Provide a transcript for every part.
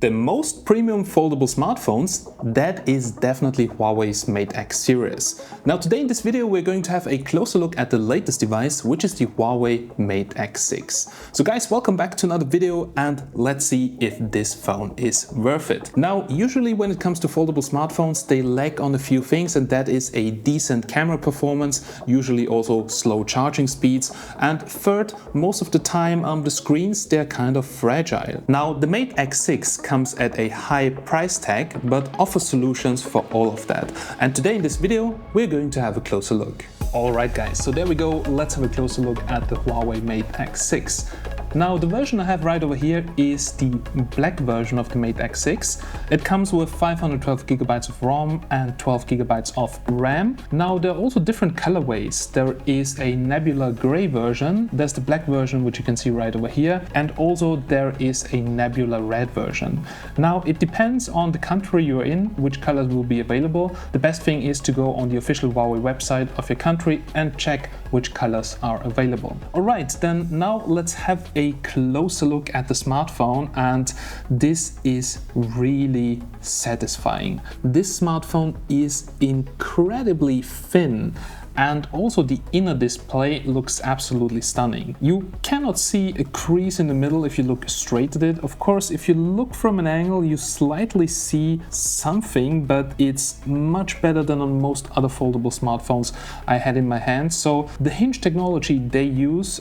The most premium foldable smartphones, that is definitely Huawei's Mate X series. Now today in this video we're going to have a closer look at the latest device, which is the Huawei Mate X6. So guys, welcome back to another video and let's see if this phone is worth it. Now usually when it comes to foldable smartphones they lack on a few things, and that is a decent camera performance, usually also slow charging speeds, and third, most of the time the screens, they're kind of fragile. Now the Mate X6 comes at a high price tag but offers solutions for all of that, and today in this video we're going to have a closer look. Alright guys, so there we go, let's have a closer look at the Huawei Mate X6. Now the version I have right over here is the black version of the Mate X6. It comes with 512 GB of ROM and 12 GB of RAM. Now there are also different colorways. There is a nebula gray version, there's the black version which you can see right over here, and also there is a nebula red version. Now it depends on the country you're in which colors will be available. The best thing is to go on the official Huawei website of your country and check which colors are available. Alright, then now let's have a closer look at the smartphone, and this is really satisfying. This smartphone is incredibly thin, and also the inner display looks absolutely stunning. You cannot see a crease in the middle if you look straight at it. Of course, if you look from an angle you slightly see something, but it's much better than on most other foldable smartphones I had in my hand. So the hinge technology they use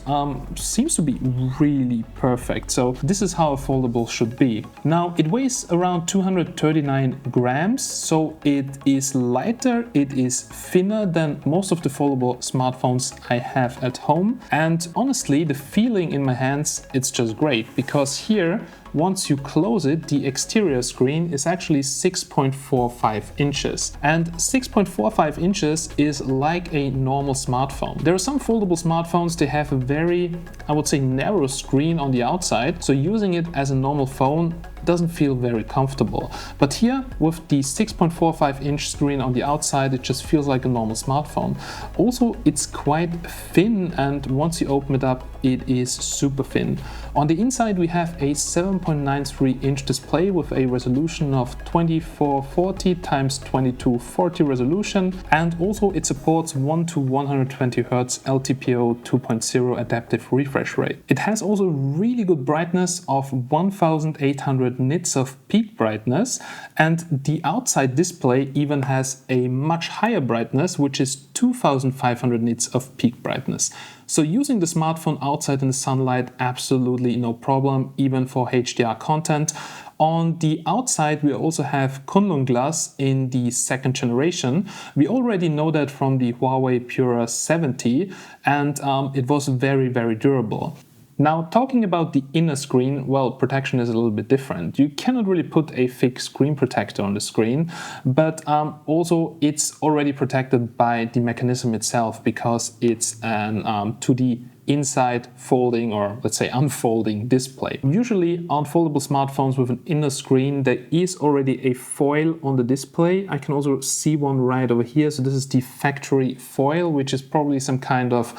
seems to be really perfect. So this is how a foldable should be. Now it weighs around 239 grams, so it is lighter, it is thinner than most of the foldable smartphones I have at home, and honestly the feeling in my hands, it's just great, because here once you close it, the exterior screen is actually 6.45 inches. And 6.45 inches is like a normal smartphone. There are some foldable smartphones, they have a very, I would say, narrow screen on the outside, so using it as a normal phone doesn't feel very comfortable. But here, with the 6.45 inch screen on the outside, it just feels like a normal smartphone. Also, it's quite thin, and once you open it up, it is super thin. On the inside, we have a 7.93 inch display with a resolution of 2440 x 2240 resolution, and also it supports 1 to 120 Hz LTPO 2.0 adaptive refresh rate. It has also really good brightness of 1800 nits of peak brightness, and the outside display even has a much higher brightness, which is 2500 nits of peak brightness. So using the smartphone outside in the sunlight, absolutely no problem, even for HDR content. On the outside we also have Kunlun Glass in the second generation. We already know that from the Huawei Pura 70, and it was very durable. Now, talking about the inner screen, well, protection is a little bit different. You cannot really put a thick screen protector on the screen, but also it's already protected by the mechanism itself, because it's an 2D inside folding, or let's say unfolding display. Usually on foldable smartphones with an inner screen there is already a foil on the display. I can also see one right over here. So this is the factory foil, which is probably some kind of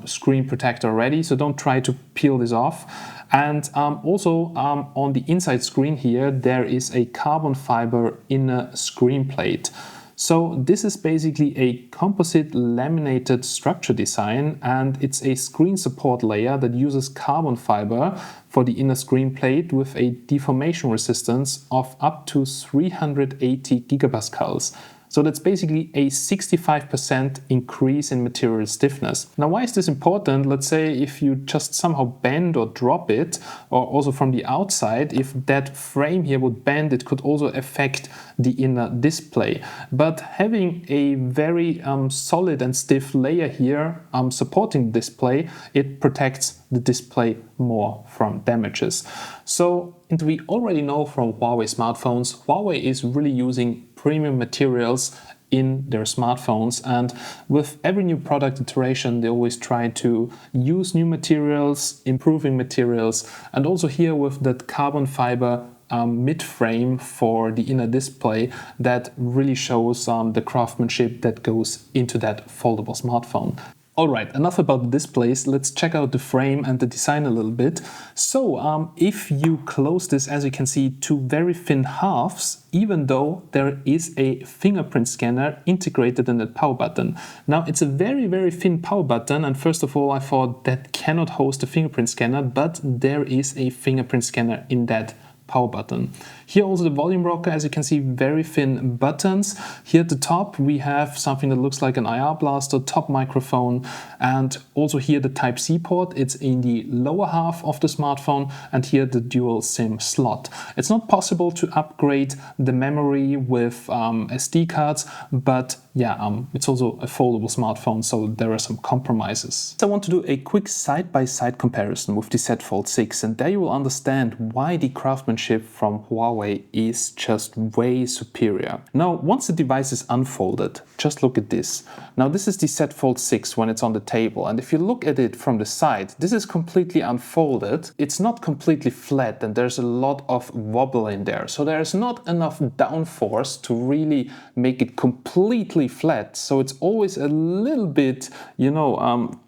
screen protector already, so don't try to peel this off. And also on the inside screen here there is a carbon fiber inner screen plate. So this is basically a composite laminated structure design, and it's a screen support layer that uses carbon fiber for the inner screen plate with a deformation resistance of up to 380 gigapascals. So that's basically a 65% increase in material stiffness. Now, why is this important? Let's say if you just somehow bend or drop it, or also from the outside, if that frame here would bend, it could also affect the inner display. But having a very solid and stiff layer here supporting the display, it protects the display more from damages. So, and we already know from Huawei smartphones, Huawei is really using premium materials in their smartphones, and with every new product iteration they always try to use new materials, improving materials, and also here with that carbon fiber mid-frame for the inner display that really shows the craftsmanship that goes into that foldable smartphone. Alright, enough about the displays, let's check out the frame and the design a little bit. So if you close this, as you can see, to very thin halves, even though there is a fingerprint scanner integrated in that power button. Now it's a very thin power button, and first of all I thought that cannot host a fingerprint scanner, but there is a fingerprint scanner in that power button. Here also the volume rocker, as you can see, very thin buttons. Here at the top we have something that looks like an IR blaster, top microphone, and also here the Type-C port. It's in the lower half of the smartphone, and here the dual SIM slot. It's not possible to upgrade the memory with SD cards, but yeah, it's also a foldable smartphone, so there are some compromises. So I want to do a quick side-by-side comparison with the Z Fold 6, and there you will understand why the craftsmanship from Huawei is just way superior. Now, once the device is unfolded, just look at this. Now, this is the Z Fold 6 when it's on the table, and if you look at it from the side, this is completely unfolded. It's not completely flat, and there's a lot of wobble in there, so there's not enough downforce to really make it completely flat, so it's always a little bit,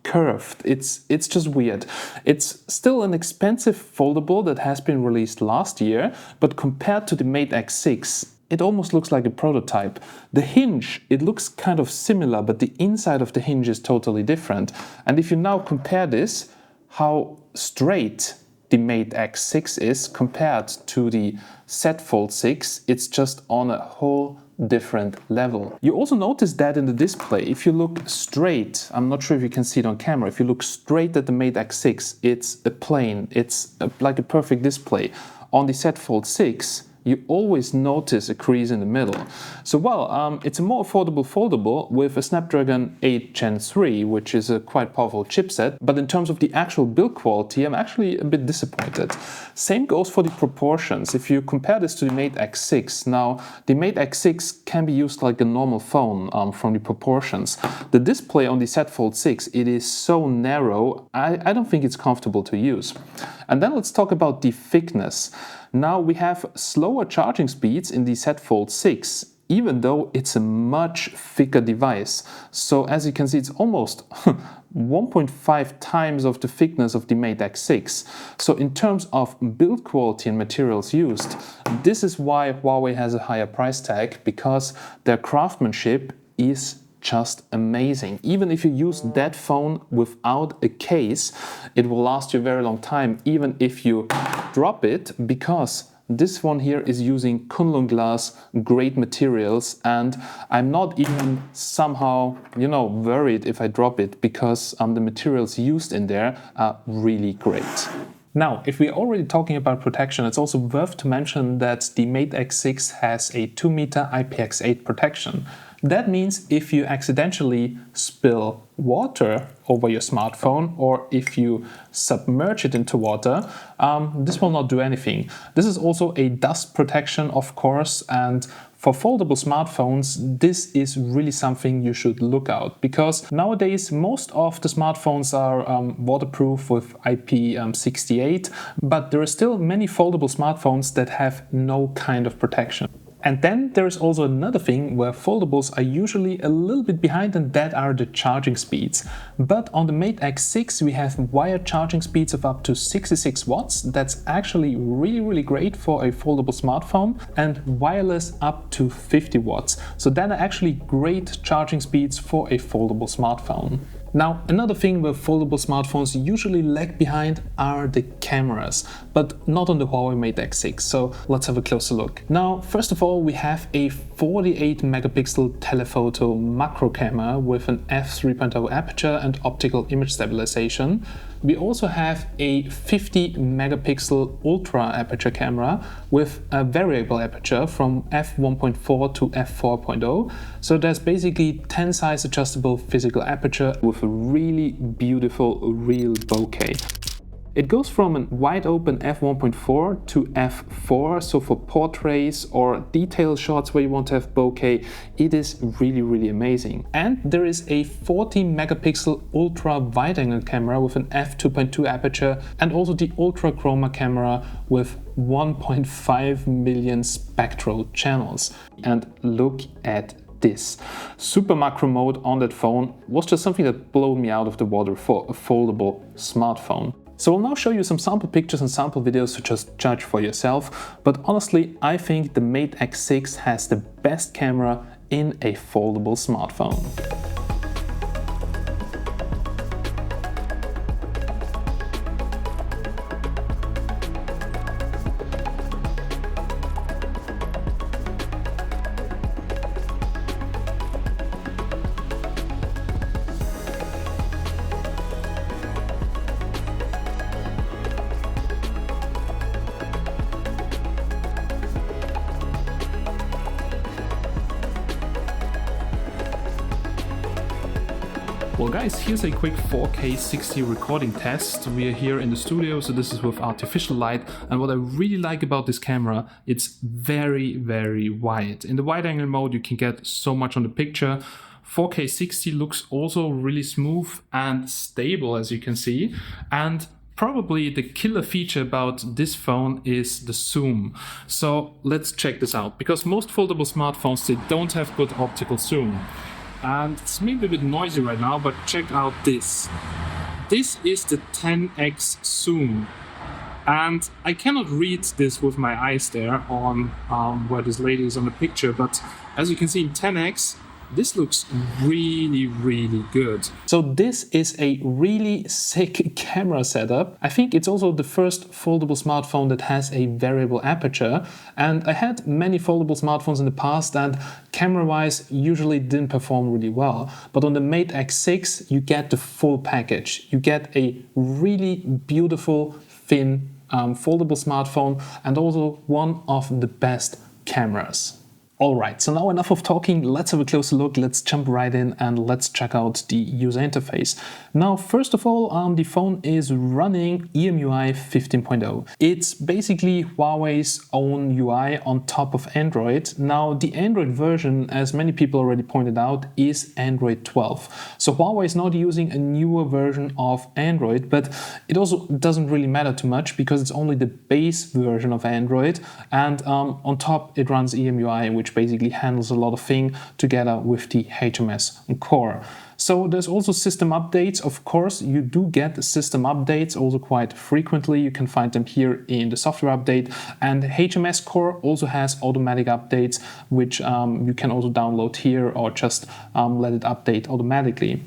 curved. It's just weird. It's still an expensive foldable that has been released last year, but compared to the Mate X6, it almost looks like a prototype. The hinge, it looks kind of similar, but the inside of the hinge is totally different. And if you now compare this, how straight the Mate X6 is compared to the Z Fold 6, it's just on a whole different level. You also notice that in the display. If you look straight, I'm not sure if you can see it on camera, if you look straight at the Mate X6, it's a plane, like a perfect display. On the Z Fold 6, you always notice a crease in the middle. So well, it's a more affordable foldable with a Snapdragon 8 Gen 3, which is a quite powerful chipset, but in terms of the actual build quality, I'm actually a bit disappointed. Same goes for the proportions. If you compare this to the Mate X6, now the Mate X6 can be used like a normal phone from the proportions. The display on the Z Fold 6, it is so narrow, I don't think it's comfortable to use. And then let's talk about the thickness. Now we have slower charging speeds in the Z Fold 6, even though it's a much thicker device. So as you can see, it's almost 1.5 times of the thickness of the Mate X6. So in terms of build quality and materials used, this is why Huawei has a higher price tag, because their craftsmanship is just amazing. Even if you use that phone without a case, it will last you a very long time, even if you drop it, because this one here is using Kunlun Glass, great materials, and I'm not even somehow, worried if I drop it, because the materials used in there are really great. Now, if we're already talking about protection, it's also worth to mention that the Mate X6 has a 2 meter IPX8 protection. That means if you accidentally spill water over your smartphone, or if you submerge it into water, this will not do anything. This is also a dust protection, of course, and for foldable smartphones, this is really something you should look out, because nowadays most of the smartphones are waterproof with IP68, but there are still many foldable smartphones that have no kind of protection. And then there is also another thing where foldables are usually a little bit behind, and that are the charging speeds. But on the Mate X6 we have wired charging speeds of up to 66 watts. That's actually really great for a foldable smartphone, and wireless up to 50 watts. So that are actually great charging speeds for a foldable smartphone. Now, another thing where foldable smartphones usually lag behind are the cameras, but not on the Huawei Mate X6, so let's have a closer look. Now, first of all, we have a 48 megapixel telephoto macro camera with an f3.0 aperture and optical image stabilization. We also have a 50 megapixel ultra aperture camera with a variable aperture from f1.4 to f4.0. So there's basically 10 size adjustable physical aperture with a really beautiful real bokeh. It goes from a wide open f1.4 to f4, so for portraits or detail shots where you want to have bokeh, it is really amazing. And there is a 40 megapixel ultra wide angle camera with an f2.2 aperture, and also the Ultra Chroma camera with 1.5 million spectral channels. And look at this. Super macro mode on that phone was just something that blew me out of the water for a foldable smartphone. So I'll now show you some sample pictures and sample videos to just judge for yourself, but honestly I think the Mate X6 has the best camera in a foldable smartphone. Well guys, here's a quick 4K 60 recording test. We are here in the studio, so this is with artificial light, and what I really like about this camera, it's very wide. In the wide angle mode you can get so much on the picture. 4K 60 looks also really smooth and stable, as you can see, and probably the killer feature about this phone is the zoom. So let's check this out, because most foldable smartphones, they don't have good optical zoom. And it's maybe a bit noisy right now, but check out this. This is the 10x zoom. And I cannot read this with my eyes there on where this lady is on the picture, but as you can see in 10x, this looks really good. So this is a really sick camera setup. I think it's also the first foldable smartphone that has a variable aperture, and I had many foldable smartphones in the past and camera-wise usually didn't perform really well. But on the Mate X6 you get the full package. You get a really beautiful, thin, foldable smartphone and also one of the best cameras. Alright, so now enough of talking, let's have a closer look, let's jump right in and let's check out the user interface. Now, first of all, the phone is running EMUI 15.0. It's basically Huawei's own UI on top of Android. Now, the Android version, as many people already pointed out, is Android 12. So Huawei is not using a newer version of Android, but it also doesn't really matter too much because it's only the base version of Android, and on top it runs EMUI, which basically handles a lot of things together with the HMS core. So there's also system updates. Of course, you do get system updates also quite frequently. You can find them here in the software update. And HMS core also has automatic updates, which you can also download here or just let it update automatically.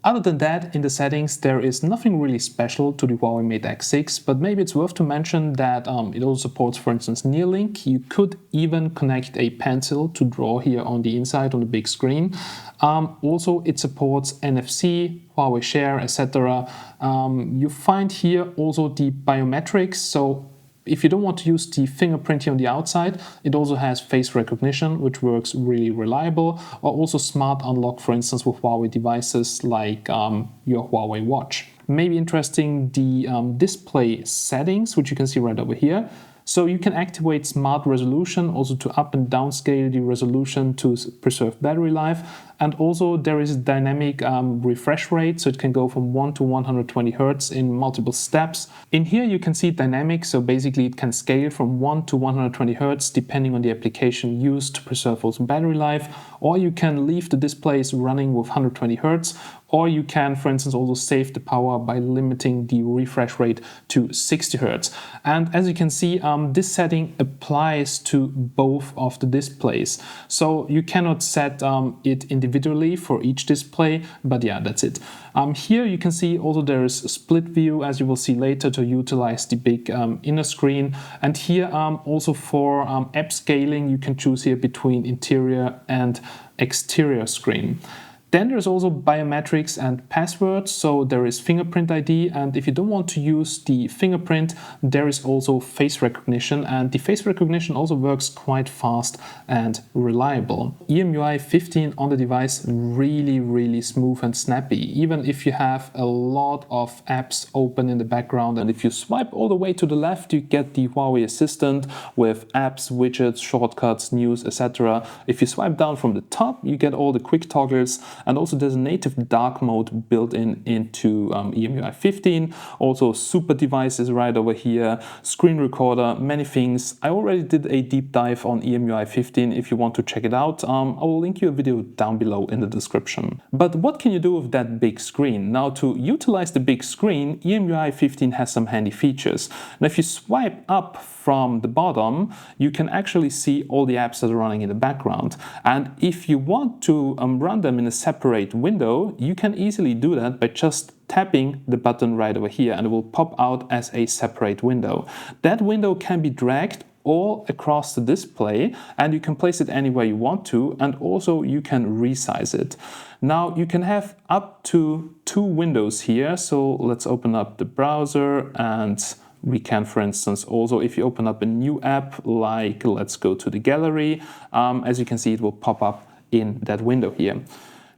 Other than that, in the settings, there is nothing really special to the HUAWEI Mate X6, but maybe it's worth to mention that it also supports, for instance, Neuralink. You could even connect a pencil to draw here on the inside on the big screen. Also, it supports NFC, Huawei Share, etc. You find here also the biometrics, so if you don't want to use the fingerprint here on the outside, it also has face recognition, which works really reliable, or also smart unlock, for instance, with Huawei devices like your Huawei watch. Maybe interesting, the display settings, which you can see right over here. So you can activate smart resolution, also to up and downscale the resolution to preserve battery life. And also there is a dynamic refresh rate, so it can go from 1 to 120 Hz in multiple steps. In here you can see dynamic, so basically it can scale from 1 to 120 Hz depending on the application used to preserve also battery life. Or you can leave the displays running with 120 Hz, or you can, for instance, also save the power by limiting the refresh rate to 60 Hz. And as you can see, this setting applies to both of the displays. So you cannot set it individually for each display, but yeah, that's it. Here you can see also there is a split view, as you will see later, to utilize the big inner screen. And here also for app scaling, you can choose here between interior and exterior screen. Then there's also biometrics and passwords, so there is fingerprint ID, and if you don't want to use the fingerprint, there is also face recognition, and the face recognition also works quite fast and reliable. EMUI 15 on the device, really smooth and snappy, even if you have a lot of apps open in the background. And if you swipe all the way to the left, you get the Huawei Assistant with apps, widgets, shortcuts, news, etc. If you swipe down from the top, you get all the quick toggles. and also there's a native dark mode built into EMUI 15. Also super devices right over here, screen recorder, many things. I already did a deep dive on EMUI 15. If you want to check it out, I will link you a video down below in the description. But what can you do with that big screen? Now, to utilize the big screen, EMUI 15 has some handy features. Now, if you swipe up from the bottom, you can actually see all the apps that are running in the background. And if you want to run them in a separate window, you can easily do that by just tapping the button right over here, and it will pop out as a separate window. That window can be dragged all across the display, and you can place it anywhere you want to, and also you can resize it. Now you can have up to 2 windows here, so let's open up the browser, and we can, for instance, also if you open up a new app, like let's go to the gallery, as you can see it will pop up in that window here.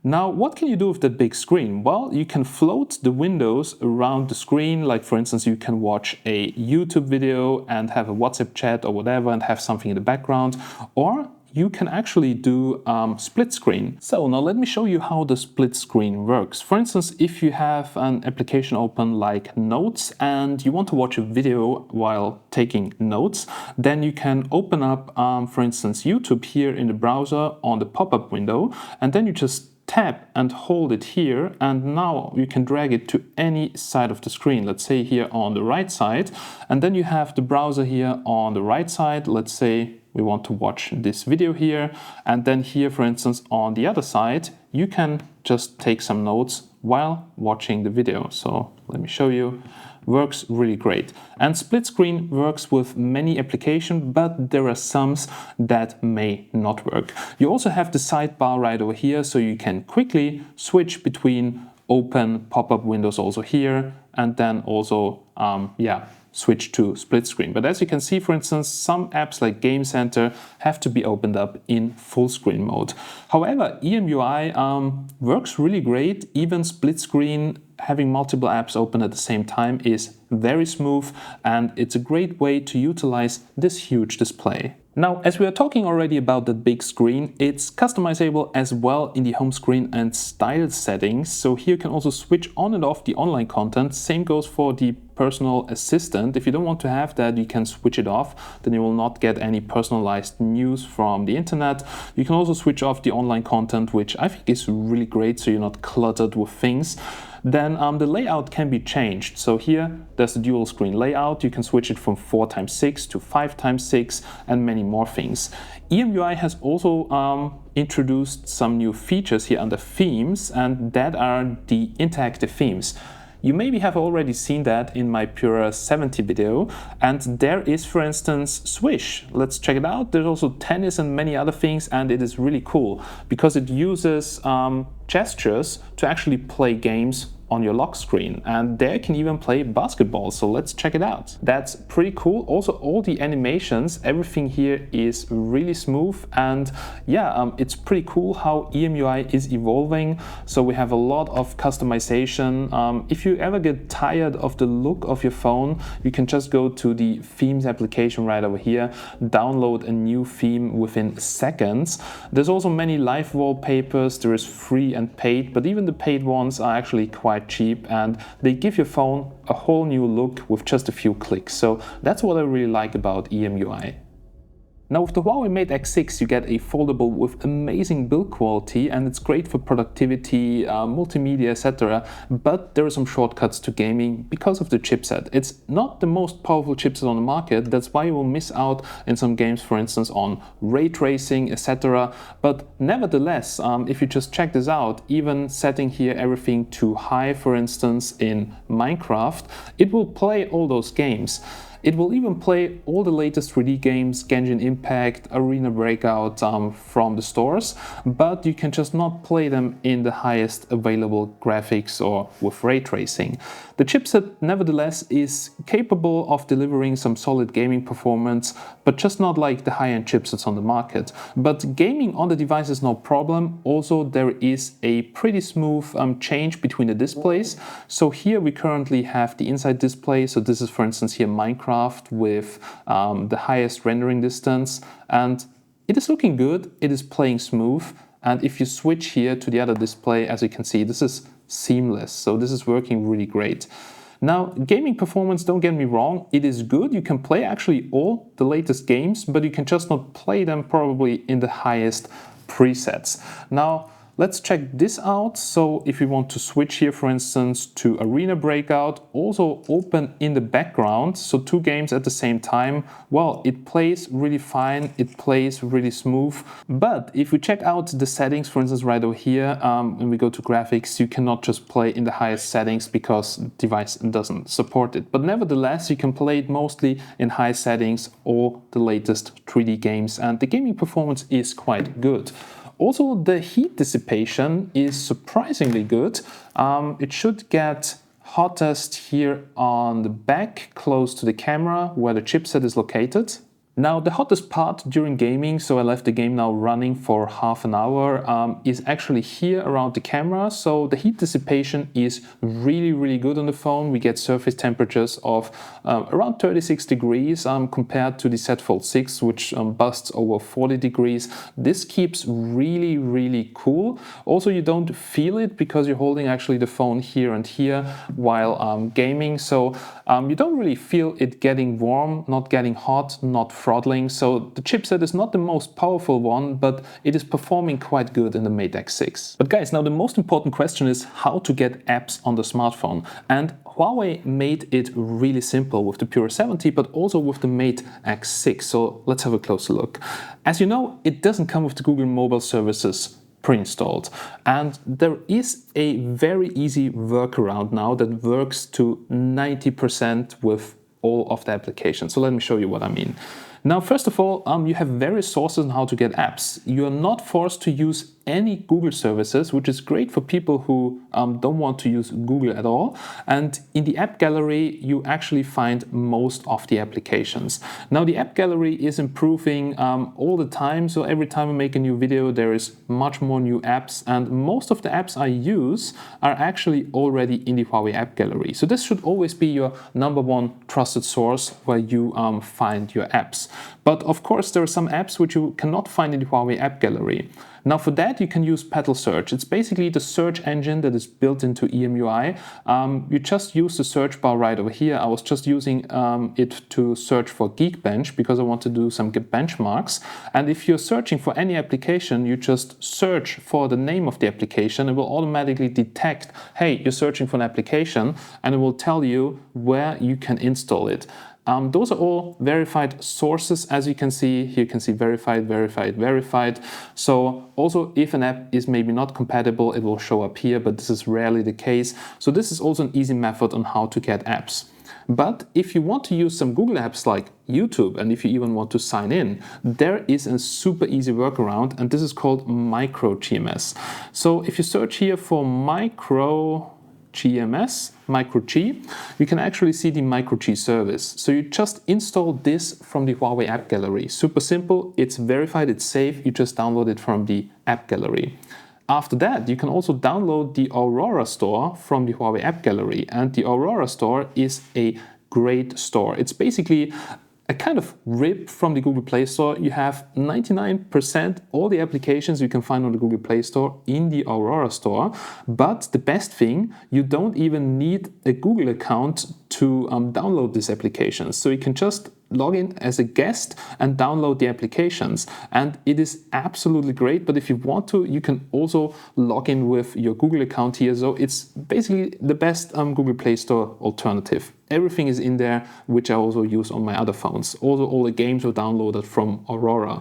Now, what can you do with that big screen? Well, you can float the windows around the screen, like for instance, you can watch a YouTube video and have a WhatsApp chat or whatever and have something in the background, or you can actually do split screen. So now let me show you how the split screen works. For instance, if you have an application open like Notes and you want to watch a video while taking notes, then you can open up, for instance, YouTube here in the browser on the pop-up window, and then you just tap and hold it here, and now you can drag it to any side of the screen. Let's say here on the right side, and then you have the browser here on the right side. Let's say we want to watch this video here, and then here, for instance, on the other side, you can just take some notes while watching the video. So let me show you. Works really great. And split screen works with many applications, but there are some that may not work. You also have the sidebar right over here, so you can quickly switch between open pop-up windows also here, and then also switch to split screen. But as you can see, for instance, some apps like Game Center have to be opened up in full screen mode. However, EMUI works really great. Even split screen, having multiple apps open at the same time, is very smooth, and it's a great way to utilize this huge display. Now, as we are talking already about that big screen, it's customizable as well in the home screen and style settings. So here you can also switch on and off the online content. Same goes for the personal assistant. If you don't want to have that, you can switch it off. Then you will not get any personalized news from the internet. You can also switch off the online content, which I think is really great, so you're not cluttered with things. Then the layout can be changed. So here there's the dual screen layout. You can switch it from 4x6 to 5x6 and many more things. EMUI has also introduced some new features here under themes, and that are the interactive themes. You maybe have already seen that in my Pura 70 video, and there is, for instance, Swish. Let's check it out. There's also tennis and many other things, and it is really cool because it uses gestures to actually play games on your lock screen, and there you can even play basketball. So let's check it out. That's pretty cool. Also, all the animations, everything here is really smooth, and it's pretty cool how EMUI is evolving. So we have a lot of customization. If you ever get tired of the look of your phone, you can just go to the themes application right over here, download a new theme within seconds. There's also many live wallpapers. There is free and paid, but even the paid ones are actually quite cheap, and they give your phone a whole new look with just a few clicks. So that's what I really like about EMUI. Now with the HUAWEI Mate X6 you get a foldable with amazing build quality, and it's great for productivity, multimedia, etc. But there are some shortcuts to gaming because of the chipset. It's not the most powerful chipset on the market. That's why you will miss out in some games, for instance on ray tracing, etc. But nevertheless, if you just check this out, even setting here everything to high, for instance in Minecraft, it will play all those games. It will even play all the latest 3D games, Genshin Impact, Arena Breakout from the stores, but you can just not play them in the highest available graphics or with ray tracing. The chipset nevertheless is capable of delivering some solid gaming performance, but just not like the high-end chipsets on the market. But gaming on the device is no problem. Also, there is a pretty smooth change between the displays. So here we currently have the inside display. So this is, for instance, here Minecraft with the highest rendering distance, and it is looking good. It is playing smooth. And if you switch here to the other display, as you can see, this is seamless. So this is working really great. Now, gaming performance, don't get me wrong, it is good. You can play actually all the latest games, but you can just not play them probably in the highest presets. Now, let's check this out. So if you want to switch here, for instance, to Arena Breakout, also open in the background, so 2 games at the same time, well, it plays really fine, it plays really smooth. But if we check out the settings, for instance, right over here, when we go to graphics, you cannot just play in the highest settings because the device doesn't support it. But nevertheless, you can play it mostly in high settings or the latest 3D games, and the gaming performance is quite good. Also, the heat dissipation is surprisingly good. It should get hottest here on the back, close to the camera, where the chipset is located. Now, the hottest part during gaming, so I left the game now running for half an hour, is actually here around the camera. So the heat dissipation is really good on the phone. We get surface temperatures of around 36 degrees compared to the Z Fold 6, which busts over 40 degrees. This keeps really cool. Also, you don't feel it because you're holding actually the phone here and here while gaming. So you don't really feel it getting warm, not getting hot, not throttling. So the chipset is not the most powerful one, but it is performing quite good in the Mate X6. But guys, now the most important question is how to get apps on the smartphone. And Huawei made it really simple with the Pure 70, but also with the Mate X6. So let's have a closer look. As you know, it doesn't come with the Google mobile services pre-installed, and there is a very easy workaround now that works to 90% with all of the applications. So let me show you what I mean. Now, first of all, you have various sources on how to get apps. You are not forced to use any Google services, which is great for people who don't want to use Google at all. And in the app gallery, you actually find most of the applications. Now, the app gallery is improving all the time. So every time I make a new video, there is much more new apps. And most of the apps I use are actually already in the Huawei app gallery. So this should always be your #1 trusted source where you find your apps. But of course, there are some apps which you cannot find in the Huawei app gallery. Now for that, you can use Petal Search. It's basically the search engine that is built into EMUI. You just use the search bar right over here. I was just using it to search for Geekbench because I want to do some benchmarks. And if you're searching for any application, you just search for the name of the application. It will automatically detect, hey, you're searching for an application, and it will tell you where you can install it. Those are all verified sources. As you can see, here you can see verified, verified, verified. So also if an app is maybe not compatible, it will show up here, but this is rarely the case. So this is also an easy method on how to get apps. But if you want to use some Google apps like YouTube, and if you even want to sign in, there is a super easy workaround, and this is called Micro GMS. So if you search here for Micro GMS, Micro G, you can actually see the Micro G service. So you just install this from the Huawei app gallery. Super simple, it's verified, it's safe, you just download it from the app gallery. After that, you can also download the Aurora store from the Huawei app gallery, and the Aurora store is a great store. It's basically a kind of rip from the Google Play Store. You have 99% all the applications you can find on the Google Play Store in the Aurora store. But the best thing, you don't even need a Google account to download these applications. So you can just log in as a guest and download the applications. And it is absolutely great. But if you want to, you can also log in with your Google account here. So it's basically the best Google Play Store alternative. Everything is in there, which I also use on my other phones. Also, all the games are downloaded from Aurora.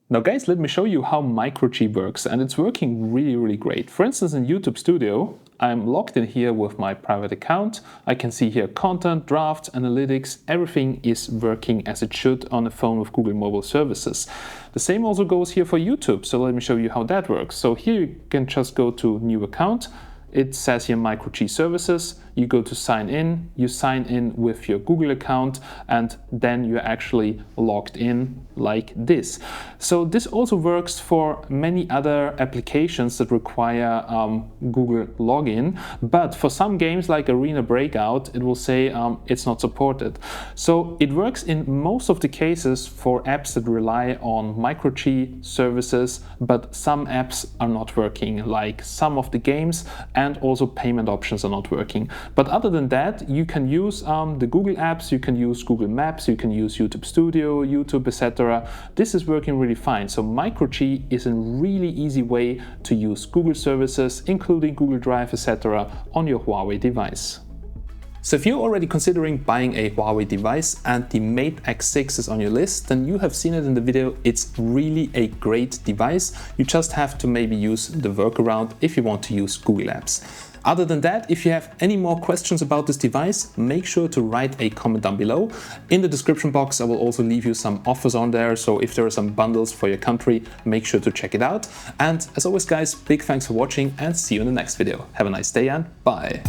Now guys, let me show you how Micro G works, and it's working really great. For instance, in YouTube Studio, I'm logged in here with my private account. I can see here content, drafts, analytics, everything is working as it should on a phone with Google mobile services. The same also goes here for YouTube, so let me show you how that works. So here you can just go to new account. It says here Micro G services. you go to sign in, you sign in with your Google account, and then you're actually logged in like this. So this also works for many other applications that require Google login, but for some games like Arena Breakout, it will say it's not supported. So it works in most of the cases for apps that rely on microG services, but some apps are not working, like some of the games, and also payment options are not working. But other than that, you can use the Google apps, you can use Google Maps, you can use YouTube Studio, YouTube, etc. This is working really fine. So microG is a really easy way to use Google services, including Google Drive, etc. on your Huawei device. So if you're already considering buying a Huawei device and the Mate X6 is on your list, then you have seen it in the video. It's really a great device. You just have to maybe use the workaround if you want to use Google Apps. Other than that, if you have any more questions about this device, make sure to write a comment down below. In the description box, I will also leave you some offers on there. So if there are some bundles for your country, make sure to check it out. And as always, guys, big thanks for watching and see you in the next video. Have a nice day and bye.